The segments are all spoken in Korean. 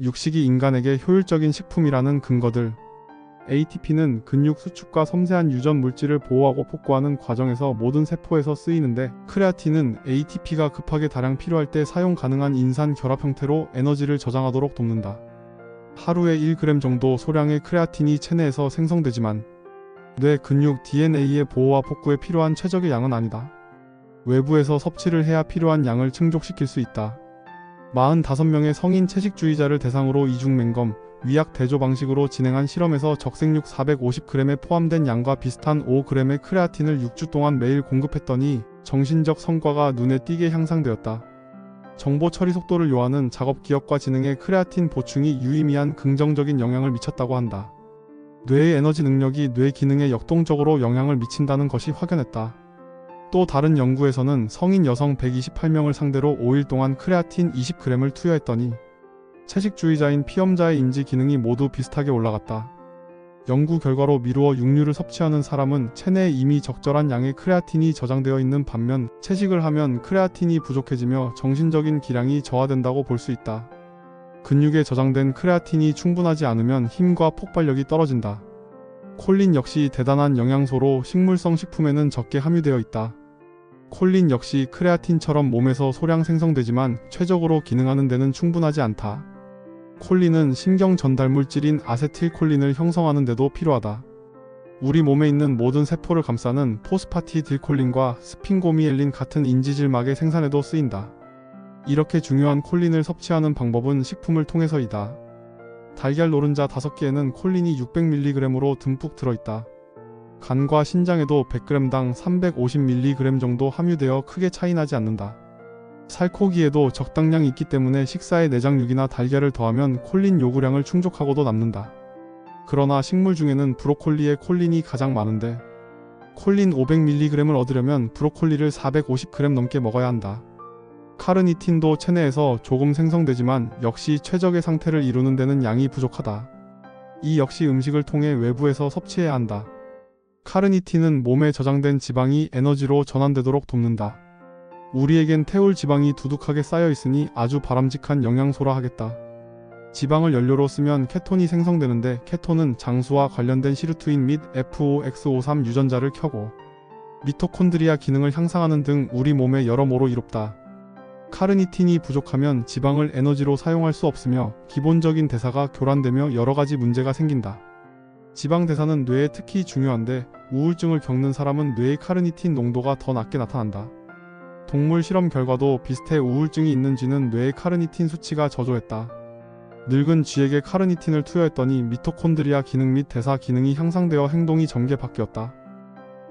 육식이 인간에게 효율적인 식품이라는 근거들. ATP는 근육 수축과 섬세한 유전 물질을 보호하고 복구하는 과정에서 모든 세포에서 쓰이는데, 크레아틴은 ATP가 급하게 다량 필요할 때 사용 가능한 인산 결합 형태로 에너지를 저장하도록 돕는다. 하루에 1g 정도 소량의 크레아틴이 체내에서 생성되지만 뇌, 근육, DNA의 보호와 복구에 필요한 최적의 양은 아니다. 외부에서 섭취를 해야 필요한 양을 충족시킬 수 있다. 45명의 성인 채식주의자를 대상으로 이중맹검, 위약 대조 방식으로 진행한 실험에서 적색육 450g에 포함된 양과 비슷한 5g의 크레아틴을 6주 동안 매일 공급했더니 정신적 성과가 눈에 띄게 향상되었다. 정보 처리 속도를 요하는 작업 기억과 지능에 크레아틴 보충이 유의미한 긍정적인 영향을 미쳤다고 한다. 뇌의 에너지 능력이 뇌 기능에 역동적으로 영향을 미친다는 것이 확연했다. 또 다른 연구에서는 성인 여성 128명을 상대로 5일 동안 크레아틴 20g을 투여했더니 채식주의자인 피험자의 인지 기능이 모두 비슷하게 올라갔다. 연구 결과로 미루어 육류를 섭취하는 사람은 체내에 이미 적절한 양의 크레아틴이 저장되어 있는 반면, 채식을 하면 크레아틴이 부족해지며 정신적인 기량이 저하된다고 볼 수 있다. 근육에 저장된 크레아틴이 충분하지 않으면 힘과 폭발력이 떨어진다. 콜린 역시 대단한 영양소로 식물성 식품에는 적게 함유되어 있다. 콜린 역시 크레아틴처럼 몸에서 소량 생성되지만 최적으로 기능하는 데는 충분하지 않다. 콜린은 신경 전달 물질인 아세틸콜린을 형성하는 데도 필요하다. 우리 몸에 있는 모든 세포를 감싸는 포스파티딜콜린과 스핑고미엘린 같은 인지질막의 생산에도 쓰인다. 이렇게 중요한 콜린을 섭취하는 방법은 식품을 통해서이다. 달걀 노른자 5개에는 콜린이 600mg으로 듬뿍 들어있다. 간과 신장에도 100g당 350mg 정도 함유되어 크게 차이나지 않는다. 살코기에도 적당량이 있기 때문에 식사에 내장육이나 달걀을 더하면 콜린 요구량을 충족하고도 남는다. 그러나 식물 중에는 브로콜리에 콜린이 가장 많은데, 콜린 500mg을 얻으려면 브로콜리를 450g 넘게 먹어야 한다. 카르니틴도 체내에서 조금 생성되지만 역시 최적의 상태를 이루는 데는 양이 부족하다. 이 역시 음식을 통해 외부에서 섭취해야 한다. 카르니틴은 몸에 저장된 지방이 에너지로 전환되도록 돕는다. 우리에겐 태울 지방이 두둑하게 쌓여 있으니 아주 바람직한 영양소라 하겠다. 지방을 연료로 쓰면 케톤이 생성되는데, 케톤은 장수와 관련된 시르투인 및 FOX53 유전자를 켜고 미토콘드리아 기능을 향상하는 등 우리 몸에 여러모로 이롭다. 카르니틴이 부족하면 지방을 에너지로 사용할 수 없으며 기본적인 대사가 교란되며 여러가지 문제가 생긴다. 지방 대사는 뇌에 특히 중요한데, 우울증을 겪는 사람은 뇌의 카르니틴 농도가 더 낮게 나타난다. 동물 실험 결과도 비슷해 우울증이 있는 쥐는 뇌의 카르니틴 수치가 저조했다. 늙은 쥐에게 카르니틴을 투여했더니 미토콘드리아 기능 및 대사 기능이 향상되어 행동이 점게 바뀌었다.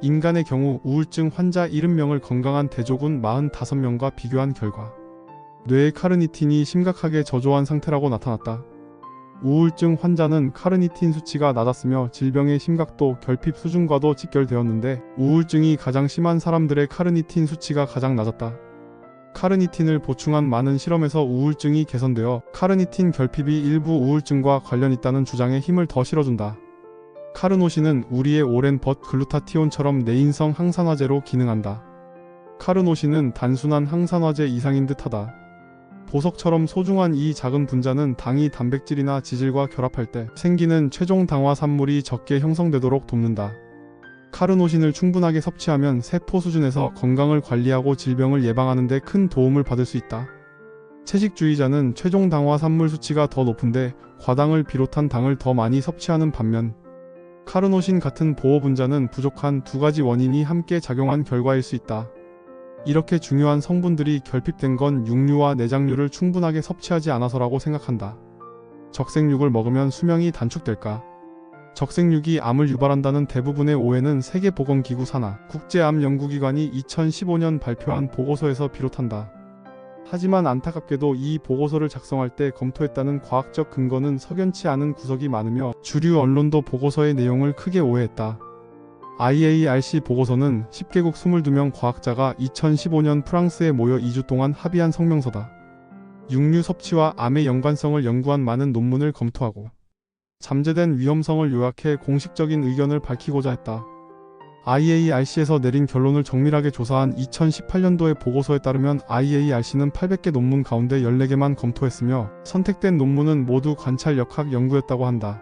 인간의 경우 우울증 환자 70명을 건강한 대조군 45명과 비교한 결과 뇌의 카르니틴이 심각하게 저조한 상태라고 나타났다. 우울증 환자는 카르니틴 수치가 낮았으며 질병의 심각도, 결핍 수준과도 직결되었는데, 우울증이 가장 심한 사람들의 카르니틴 수치가 가장 낮았다. 카르니틴을 보충한 많은 실험에서 우울증이 개선되어 카르니틴 결핍이 일부 우울증과 관련 있다는 주장에 힘을 더 실어준다. 카르노신은 우리의 오랜 벗 글루타티온처럼 내인성 항산화제로 기능한다. 카르노신은 단순한 항산화제 이상인 듯하다. 보석처럼 소중한 이 작은 분자는 당이 단백질이나 지질과 결합할 때 생기는 최종 당화 산물이 적게 형성되도록 돕는다. 카르노신을 충분하게 섭취하면 세포 수준에서 건강을 관리하고 질병을 예방하는 데 큰 도움을 받을 수 있다. 채식주의자는 최종 당화 산물 수치가 더 높은데 과당을 비롯한 당을 더 많이 섭취하는 반면, 카르노신 같은 보호 분자는 부족한 두 가지 원인이 함께 작용한 결과일 수 있다. 이렇게 중요한 성분들이 결핍된 건 육류와 내장류를 충분하게 섭취하지 않아서라고 생각한다. 적색육을 먹으면 수명이 단축될까? 적색육이 암을 유발한다는 대부분의 오해는 세계보건기구 산하 국제암연구기관이 2015년 발표한 보고서에서 비롯한다. 하지만 안타깝게도 이 보고서를 작성할 때 검토했다는 과학적 근거는 석연치 않은 구석이 많으며 주류 언론도 보고서의 내용을 크게 오해했다. IARC 보고서는 10개국 22명 과학자가 2015년 프랑스에 모여 2주 동안 합의한 성명서다. 육류 섭취와 암의 연관성을 연구한 많은 논문을 검토하고 잠재된 위험성을 요약해 공식적인 의견을 밝히고자 했다. IARC에서 내린 결론을 정밀하게 조사한 2018년도의 보고서에 따르면 IARC는 800개 논문 가운데 14개만 검토했으며 선택된 논문은 모두 관찰 역학 연구였다고 한다.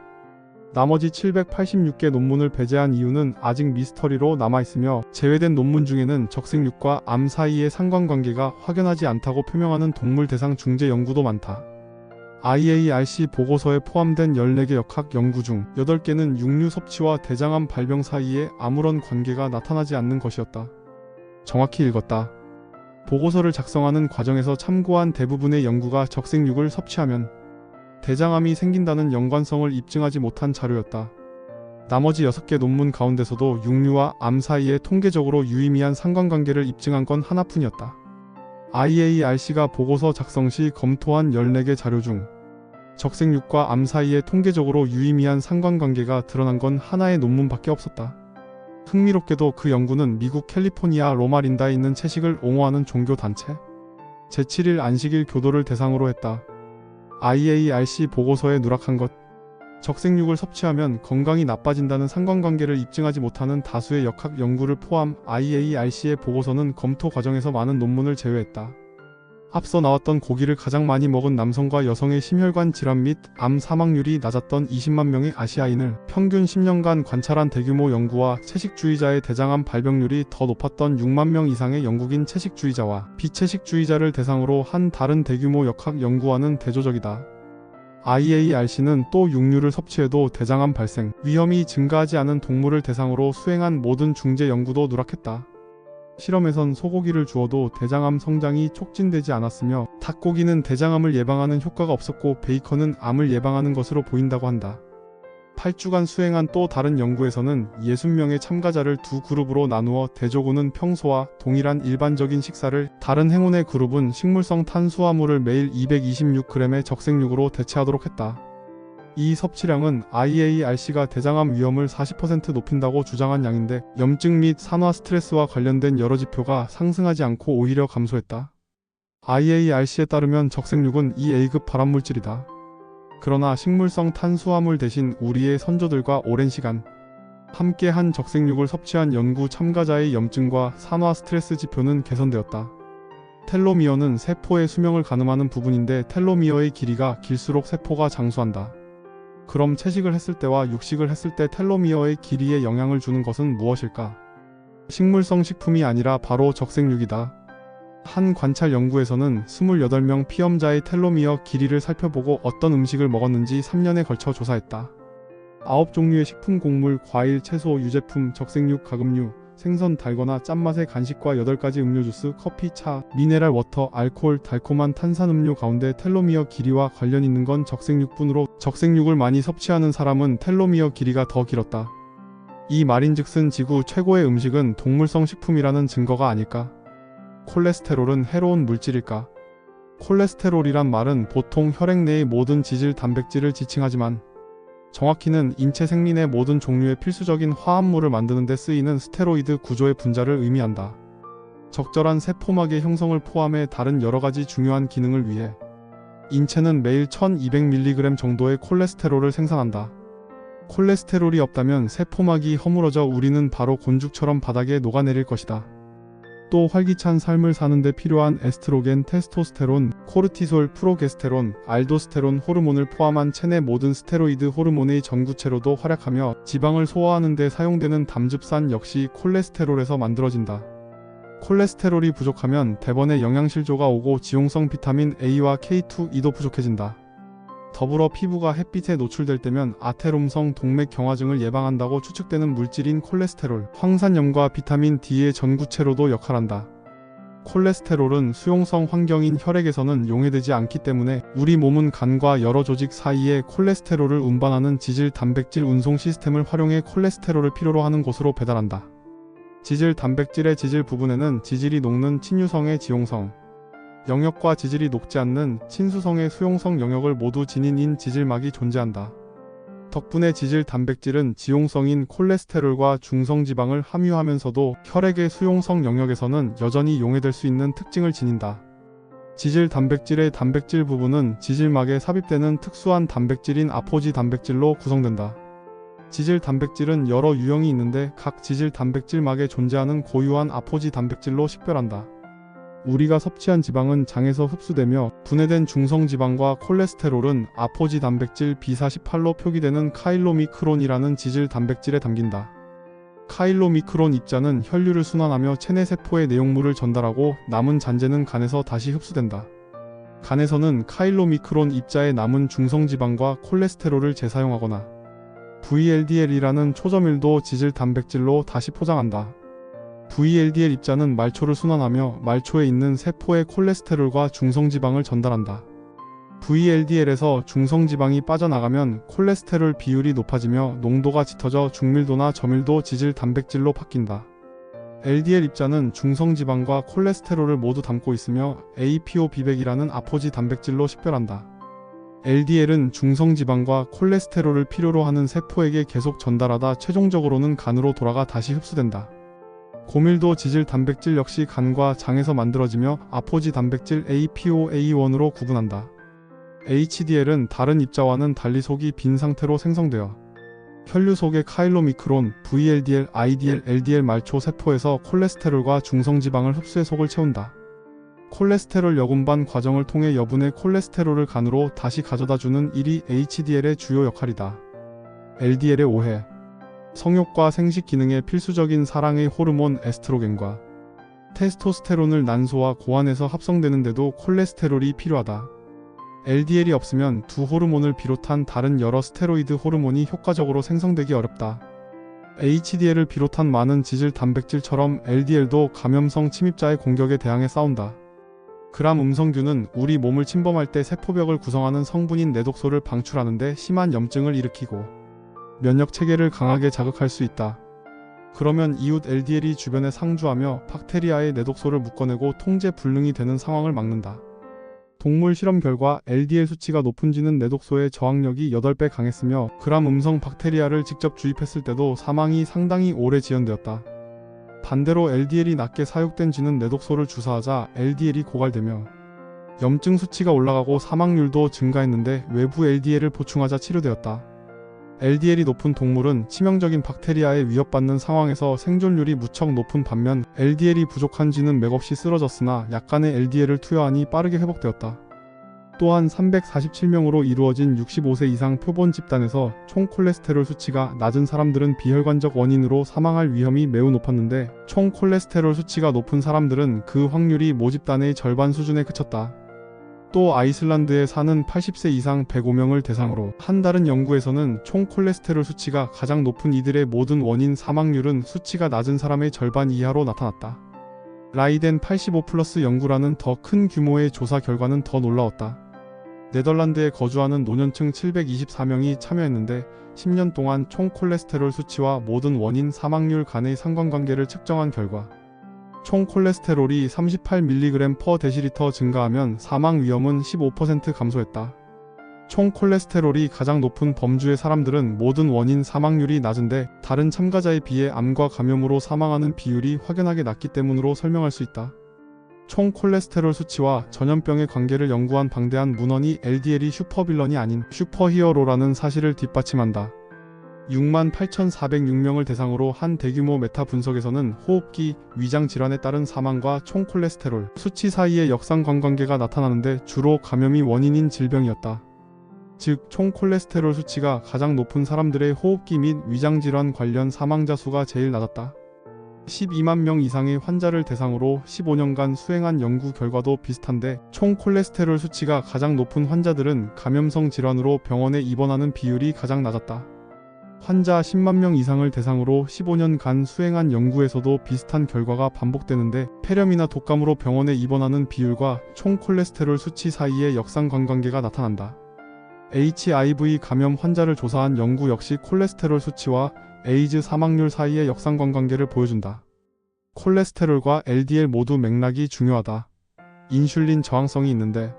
나머지 786개 논문을 배제한 이유는 아직 미스터리로 남아있으며 제외된 논문 중에는 적색육과 암 사이의 상관관계가 확연하지 않다고 표명하는 동물 대상 중재 연구도 많다. IARC 보고서에 포함된 14개 역학 연구 중 8개는 육류 섭취와 대장암 발병 사이에 아무런 관계가 나타나지 않는 것이었다. 정확히 읽었다. 보고서를 작성하는 과정에서 참고한 대부분의 연구가 적색육을 섭취하면 대장암이 생긴다는 연관성을 입증하지 못한 자료였다. 나머지 6개 논문 가운데서도 육류와 암 사이에 통계적으로 유의미한 상관관계를 입증한 건 하나뿐이었다. IARC가 보고서 작성 시 검토한 14개 자료 중 적색육과 암 사이에 통계적으로 유의미한 상관관계가 드러난 건 하나의 논문밖에 없었다. 흥미롭게도 그 연구는 미국 캘리포니아 로마린다에 있는 채식을 옹호하는 종교단체 제7일 안식일 교도를 대상으로 했다. IARC 보고서에 누락한 것. 적색육을 섭취하면 건강이 나빠진다는 상관관계를 입증하지 못하는 다수의 역학 연구를 포함 IARC의 보고서는 검토 과정에서 많은 논문을 제외했다. 앞서 나왔던 고기를 가장 많이 먹은 남성과 여성의 심혈관 질환 및 암 사망률이 낮았던 20만 명의 아시아인을 평균 10년간 관찰한 대규모 연구와 채식주의자의 대장암 발병률이 더 높았던 6만 명 이상의 영국인 채식주의자와 비채식주의자를 대상으로 한 다른 대규모 역학 연구와는 대조적이다. IARC는 또 육류를 섭취해도 대장암 발생 위험이 증가하지 않은 동물을 대상으로 수행한 모든 중재 연구도 누락했다. 실험에선 소고기를 주어도 대장암 성장이 촉진되지 않았으며 닭고기는 대장암을 예방하는 효과가 없었고 베이컨은 암을 예방하는 것으로 보인다고 한다. 8주간 수행한 또 다른 연구에서는 60명의 참가자를 두 그룹으로 나누어 대조군은 평소와 동일한 일반적인 식사를, 다른 행운의 그룹은 식물성 탄수화물을 매일 226g의 적색육으로 대체하도록 했다. 이 섭취량은 IARC가 대장암 위험을 40% 높인다고 주장한 양인데 염증 및 산화 스트레스와 관련된 여러 지표가 상승하지 않고 오히려 감소했다. IARC에 따르면 적색육은 2A급 발암물질이다. 그러나 식물성 탄수화물 대신 우리의 선조들과 오랜 시간 함께한 적색육을 섭취한 연구 참가자의 염증과 산화 스트레스 지표는 개선되었다. 텔로미어는 세포의 수명을 가늠하는 부분인데 텔로미어의 길이가 길수록 세포가 장수한다. 그럼 채식을 했을 때와 육식을 했을 때 텔로미어의 길이에 영향을 주는 것은 무엇일까? 식물성 식품이 아니라 바로 적색육이다. 한 관찰 연구에서는 28명 피험자의 텔로미어 길이를 살펴보고 어떤 음식을 먹었는지 3년에 걸쳐 조사했다. 9종류의 식품, 곡물, 과일, 채소, 유제품, 적색육, 가금류, 생선, 달거나 짠맛의 간식과 8가지 음료, 주스, 커피, 차, 미네랄 워터, 알코올, 달콤한 탄산음료 가운데 텔로미어 길이와 관련 있는 건 적색육뿐으로 적색육을 많이 섭취하는 사람은 텔로미어 길이가 더 길었다. 이 말인즉슨 지구 최고의 음식은 동물성 식품이라는 증거가 아닐까? 콜레스테롤은 해로운 물질일까? 콜레스테롤이란 말은 보통 혈액 내의 모든 지질 단백질을 지칭하지만 정확히는 인체 생리의 모든 종류의 필수적인 화합물을 만드는 데 쓰이는 스테로이드 구조의 분자를 의미한다. 적절한 세포막의 형성을 포함해 다른 여러가지 중요한 기능을 위해 인체는 매일 1200mg 정도의 콜레스테롤을 생산한다. 콜레스테롤이 없다면 세포막이 허물어져 우리는 바로 곤죽처럼 바닥에 녹아내릴 것이다. 또 활기찬 삶을 사는데 필요한 에스트로겐, 테스토스테론, 코르티솔, 프로게스테론, 알도스테론 호르몬을 포함한 체내 모든 스테로이드 호르몬의 전구체로도 활약하며 지방을 소화하는 데 사용되는 담즙산 역시 콜레스테롤에서 만들어진다. 콜레스테롤이 부족하면 대번에 영양실조가 오고 지용성 비타민 A와 K2, E도 부족해진다. 더불어 피부가 햇빛에 노출될 때면 아테롬성 동맥 경화증을 예방한다고 추측되는 물질인 콜레스테롤, 황산염과 비타민 D의 전구체로도 역할한다. 콜레스테롤은 수용성 환경인 혈액에서는 용해되지 않기 때문에 우리 몸은 간과 여러 조직 사이에 콜레스테롤을 운반하는 지질 단백질 운송 시스템을 활용해 콜레스테롤을 필요로 하는 곳으로 배달한다. 지질 단백질의 지질 부분에는 지질이 녹는 친유성의 지용성 영역과 지질이 녹지 않는 친수성의 수용성 영역을 모두 지닌인 지질막이 존재한다. 덕분에 지질 단백질은 지용성인 콜레스테롤과 중성지방을 함유하면서도 혈액의 수용성 영역에서는 여전히 용해될 수 있는 특징을 지닌다. 지질 단백질의 단백질 부분은 지질막에 삽입되는 특수한 단백질인 아포지 단백질로 구성된다. 지질 단백질은 여러 유형이 있는데 각 지질 단백질막에 존재하는 고유한 아포지 단백질로 식별한다. 우리가 섭취한 지방은 장에서 흡수되며 분해된 중성지방과 콜레스테롤은 아포지 단백질 B48로 표기되는 카일로미크론이라는 지질 단백질에 담긴다. 카일로미크론 입자는 혈류를 순환하며 체내 세포에 내용물을 전달하고 남은 잔재는 간에서 다시 흡수된다. 간에서는 카일로미크론 입자에 남은 중성지방과 콜레스테롤을 재사용하거나 VLDL이라는 초점일도 지질 단백질로 다시 포장한다. VLDL 입자는 말초를 순환하며 말초에 있는 세포의 콜레스테롤과 중성지방을 전달한다. VLDL에서 중성지방이 빠져나가면 콜레스테롤 비율이 높아지며 농도가 짙어져 중밀도나 저밀도 지질 단백질로 바뀐다. LDL 입자는 중성지방과 콜레스테롤을 모두 담고 있으며 APOB100이라는 아포지 단백질로 식별한다. LDL은 중성지방과 콜레스테롤을 필요로 하는 세포에게 계속 전달하다 최종적으로는 간으로 돌아가 다시 흡수된다. 고밀도 지질 단백질 역시 간과 장에서 만들어지며 아포지 단백질 APOA1으로 구분한다. HDL은 다른 입자와는 달리 속이 빈 상태로 생성되어 혈류 속의 카일로미크론, VLDL, IDL, LDL 말초 세포에서 콜레스테롤과 중성지방을 흡수해 속을 채운다. 콜레스테롤 여분반 과정을 통해 여분의 콜레스테롤을 간으로 다시 가져다주는 일이 HDL의 주요 역할이다. LDL의 오해. 성욕과 생식 기능에 필수적인 사랑의 호르몬 에스트로겐과 테스토스테론을 난소와 고환에서 합성되는데도 콜레스테롤이 필요하다. LDL이 없으면 두 호르몬을 비롯한 다른 여러 스테로이드 호르몬이 효과적으로 생성되기 어렵다. HDL을 비롯한 많은 지질 단백질처럼 LDL도 감염성 침입자의 공격에 대항해 싸운다. gram 음성균은 우리 몸을 침범할 때 세포벽을 구성하는 성분인 내독소를 방출하는데 심한 염증을 일으키고 면역 체계를 강하게 자극할 수 있다. 그러면 이웃 LDL이 주변에 상주하며 박테리아의 내독소를 묶어내고 통제 불능이 되는 상황을 막는다. 동물 실험 결과 LDL 수치가 높은 쥐는 내독소의 저항력이 8배 강했으며 gram 음성 박테리아를 직접 주입했을 때도 사망이 상당히 오래 지연되었다. 반대로 LDL이 낮게 사육된 쥐는 내독소를 주사하자 LDL이 고갈되며 염증 수치가 올라가고 사망률도 증가했는데 외부 LDL을 보충하자 치료되었다. LDL이 높은 동물은 치명적인 박테리아에 위협받는 상황에서 생존율이 무척 높은 반면 LDL이 부족한 쥐는 맥없이 쓰러졌으나 약간의 LDL을 투여하니 빠르게 회복되었다. 또한 347명으로 이루어진 65세 이상 표본 집단에서 총 콜레스테롤 수치가 낮은 사람들은 비혈관적 원인으로 사망할 위험이 매우 높았는데 총 콜레스테롤 수치가 높은 사람들은 그 확률이 모집단의 절반 수준에 그쳤다. 또 아이슬란드에 사는 80세 이상 105명을 대상으로 한 다른 연구에서는 총 콜레스테롤 수치가 가장 높은 이들의 모든 원인 사망률은 수치가 낮은 사람의 절반 이하로 나타났다. 라이덴 85플러스 연구라는 더 큰 규모의 조사 결과는 더 놀라웠다. 네덜란드에 거주하는 노년층 724명이 참여했는데 10년 동안 총 콜레스테롤 수치와 모든 원인 사망률 간의 상관관계를 측정한 결과 총 콜레스테롤이 38mg/dL 증가하면 사망 위험은 15% 감소했다. 총 콜레스테롤이 가장 높은 범주의 사람들은 모든 원인 사망률이 낮은데 다른 참가자에 비해 암과 감염으로 사망하는 비율이 확연하게 낮기 때문으로 설명할 수 있다. 총 콜레스테롤 수치와 전염병의 관계를 연구한 방대한 문헌이 LDL이 슈퍼빌런이 아닌 슈퍼히어로라는 사실을 뒷받침한다. 68,406명을 대상으로 한 대규모 메타 분석에서는 호흡기, 위장 질환에 따른 사망과 총 콜레스테롤 수치 사이의 역상관관계가 나타나는데 주로 감염이 원인인 질병이었다. 즉, 총 콜레스테롤 수치가 가장 높은 사람들의 호흡기 및 위장 질환 관련 사망자 수가 제일 낮았다. 12만 명 이상의 환자를 대상으로 15년간 수행한 연구 결과도 비슷한데 총 콜레스테롤 수치가 가장 높은 환자들은 감염성 질환으로 병원에 입원하는 비율이 가장 낮았다. 환자 10만 명 이상을 대상으로 15년간 수행한 연구에서도 비슷한 결과가 반복되는데 폐렴이나 독감으로 병원에 입원하는 비율과 총 콜레스테롤 수치 사이의 역상관관계가 나타난다. HIV 감염 환자를 조사한 연구 역시 콜레스테롤 수치와 에이즈 사망률 사이의 역상관관계를 보여준다. 콜레스테롤과 LDL 모두 맥락이 중요하다. 인슐린 저항성이 있는데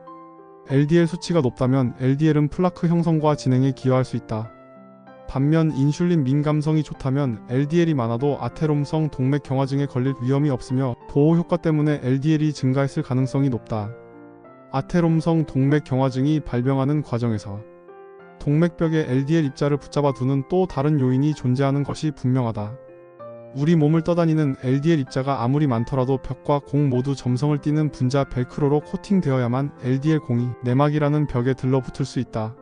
LDL 수치가 높다면 LDL은 플라크 형성과 진행에 기여할 수 있다. 반면 인슐린 민감성이 좋다면 LDL이 많아도 아테롬성 동맥 경화증에 걸릴 위험이 없으며 보호 효과 때문에 LDL이 증가했을 가능성이 높다. 아테롬성 동맥 경화증이 발병하는 과정에서 동맥벽에 LDL 입자를 붙잡아 두는 또 다른 요인이 존재하는 것이 분명하다. 우리 몸을 떠다니는 LDL 입자가 아무리 많더라도 벽과 공 모두 점성을 띠는 분자 벨크로로 코팅되어야만 LDL 공이 내막이라는 벽에 들러붙을 수 있다.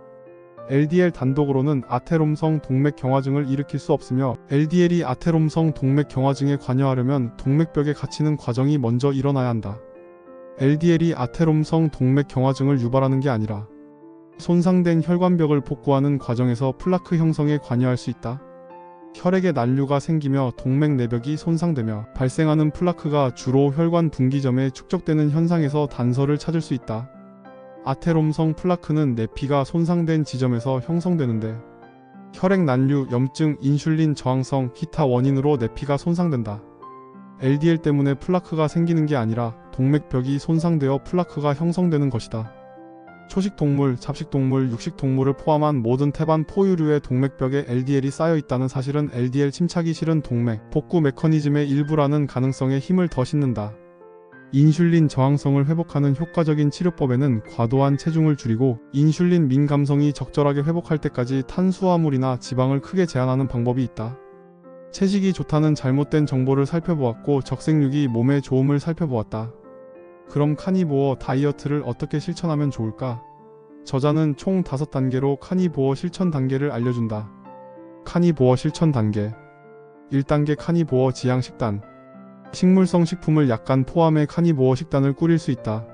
LDL 단독으로는 아테롬성 동맥경화증을 일으킬 수 없으며 LDL이 아테롬성 동맥경화증에 관여하려면 동맥벽에 갇히는 과정이 먼저 일어나야 한다. LDL이 아테롬성 동맥경화증을 유발하는 게 아니라 손상된 혈관벽을 복구하는 과정에서 플라크 형성에 관여할 수 있다. 혈액의 난류가 생기며 동맥 내벽이 손상되며 발생하는 플라크가 주로 혈관 분기점에 축적되는 현상에서 단서를 찾을 수 있다. 아테롬성 플라크는 내피가 손상된 지점에서 형성되는데 혈액 난류, 염증, 인슐린 저항성, 기타 원인으로 내피가 손상된다. LDL 때문에 플라크가 생기는 게 아니라 동맥벽이 손상되어 플라크가 형성되는 것이다. 초식동물, 잡식동물, 육식동물을 포함한 모든 태반 포유류의 동맥벽에 LDL이 쌓여 있다는 사실은 LDL 침착이 실은 동맥 복구 메커니즘의 일부라는 가능성에 힘을 더 싣는다. 인슐린 저항성을 회복하는 효과적인 치료법에는 과도한 체중을 줄이고 인슐린 민감성이 적절하게 회복할 때까지 탄수화물이나 지방을 크게 제한하는 방법이 있다. 채식이 좋다는 잘못된 정보를 살펴보았고 적색육이 몸에 좋음을 살펴보았다. 그럼 카니보어 다이어트를 어떻게 실천하면 좋을까? 저자는 총 5단계로 카니보어 실천 단계를 알려준다. 카니보어 실천 단계 1단계 카니보어 지향 식단. 식물성 식품을 약간 포함해 카니보어 식단을 꾸릴 수 있다.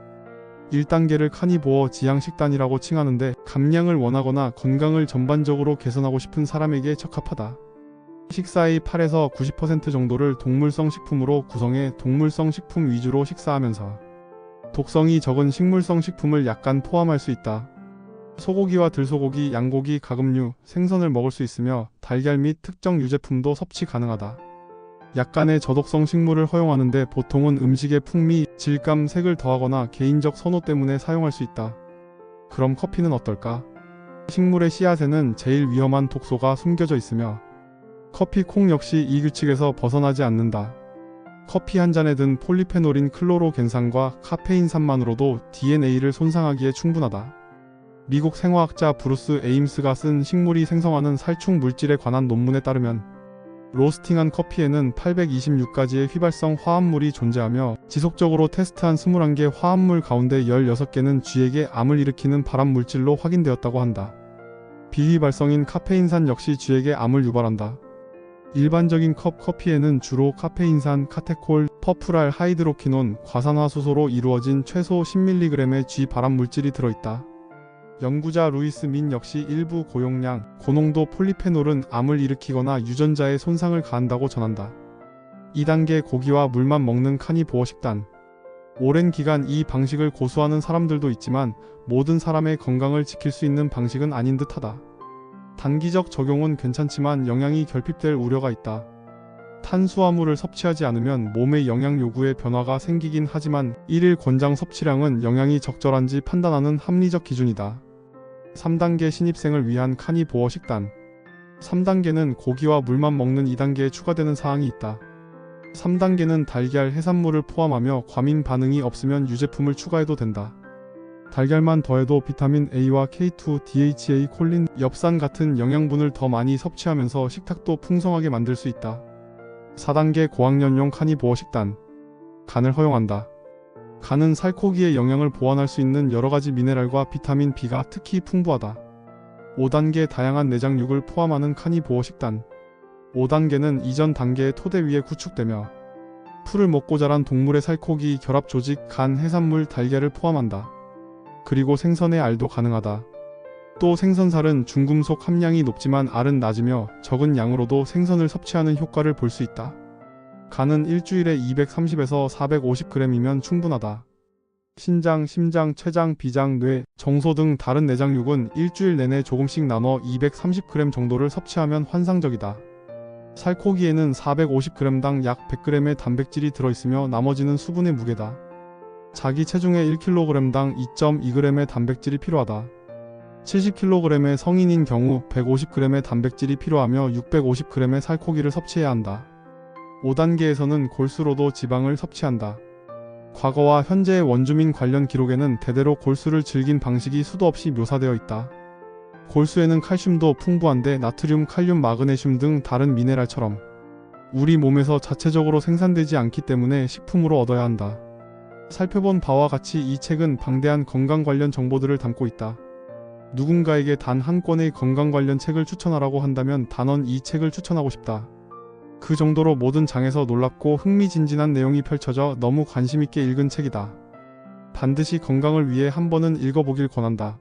1단계를 카니보어 지향 식단이라고 칭하는데 감량을 원하거나 건강을 전반적으로 개선하고 싶은 사람에게 적합하다. 식사의 8에서 90% 정도를 동물성 식품으로 구성해 동물성 식품 위주로 식사하면서 독성이 적은 식물성 식품을 약간 포함할 수 있다. 소고기와 들소고기, 양고기, 가금류, 생선을 먹을 수 있으며 달걀 및 특정 유제품도 섭취 가능하다. 약간의 저독성 식물을 허용하는데 보통은 음식의 풍미, 질감, 색을 더하거나 개인적 선호 때문에 사용할 수 있다. 그럼 커피는 어떨까? 식물의 씨앗에는 제일 위험한 독소가 숨겨져 있으며 커피 콩 역시 이 규칙에서 벗어나지 않는다. 커피 한 잔에 든 폴리페놀인 클로로겐산과 카페인산만으로도 DNA를 손상하기에 충분하다. 미국 생화학자 브루스 에임스가 쓴 식물이 생성하는 살충 물질에 관한 논문에 따르면 로스팅한 커피에는 826가지의 휘발성 화합물이 존재하며 지속적으로 테스트한 21개 화합물 가운데 16개는 쥐에게 암을 일으키는 발암물질로 확인되었다고 한다. 비휘발성인 카페인산 역시 쥐에게 암을 유발한다. 일반적인 컵 커피에는 주로 카페인산, 카테콜, 퍼프랄 하이드로키논, 과산화수소로 이루어진 최소 10mg의 쥐 발암물질이 들어있다. 연구자 루이스 민 역시 일부 고용량, 고농도 폴리페놀은 암을 일으키거나 유전자에 손상을 가한다고 전한다. 2단계 고기와 물만 먹는 카니보어 식단. 오랜 기간 이 방식을 고수하는 사람들도 있지만 모든 사람의 건강을 지킬 수 있는 방식은 아닌 듯하다. 단기적 적용은 괜찮지만 영양이 결핍될 우려가 있다. 탄수화물을 섭취하지 않으면 몸의 영양 요구에 변화가 생기긴 하지만 1일 권장 섭취량은 영양이 적절한지 판단하는 합리적 기준이다. 3단계 신입생을 위한 카니보어 식단. 3단계는 고기와 물만 먹는 2단계에 추가되는 사항이 있다. 3단계는 달걀, 해산물을 포함하며 과민 반응이 없으면 유제품을 추가해도 된다. 달걀만 더해도 비타민 A와 K2, DHA, 콜린, 엽산 같은 영양분을 더 많이 섭취하면서 식탁도 풍성하게 만들 수 있다. 4단계 고학년용 카니보어 식단. 간을 허용한다. 간은 살코기의 영양을 보완할 수 있는 여러가지 미네랄과 비타민 B가 특히 풍부하다. 5단계 다양한 내장육을 포함하는 카니보어 식단. 5단계는 이전 단계의 토대 위에 구축되며 풀을 먹고 자란 동물의 살코기, 결합 조직, 간, 해산물, 달걀을 포함한다. 그리고 생선의 알도 가능하다. 또 생선살은 중금속 함량이 높지만 알은 낮으며 적은 양으로도 생선을 섭취하는 효과를 볼 수 있다. 간은 일주일에 230에서 450g이면 충분하다. 신장, 심장, 췌장, 비장, 뇌, 정소 등 다른 내장육은 일주일 내내 조금씩 나눠 230g 정도를 섭취하면 환상적이다. 살코기에는 450g당 약 100g의 단백질이 들어있으며 나머지는 수분의 무게다. 자기 체중의 1kg당 2.2g의 단백질이 필요하다. 70kg의 성인인 경우 150g의 단백질이 필요하며 650g의 살코기를 섭취해야 한다. 5단계에서는 골수로도 지방을 섭취한다. 과거와 현재의 원주민 관련 기록에는 대대로 골수를 즐긴 방식이 수도 없이 묘사되어 있다. 골수에는 칼슘도 풍부한데 나트륨, 칼륨, 마그네슘 등 다른 미네랄처럼 우리 몸에서 자체적으로 생산되지 않기 때문에 식품으로 얻어야 한다. 살펴본 바와 같이 이 책은 방대한 건강 관련 정보들을 담고 있다. 누군가에게 단 한 권의 건강 관련 책을 추천하라고 한다면 단언 이 책을 추천하고 싶다. 그 정도로 모든 장에서 놀랍고 흥미진진한 내용이 펼쳐져 너무 관심있게 읽은 책이다. 반드시 건강을 위해 한 번은 읽어보길 권한다.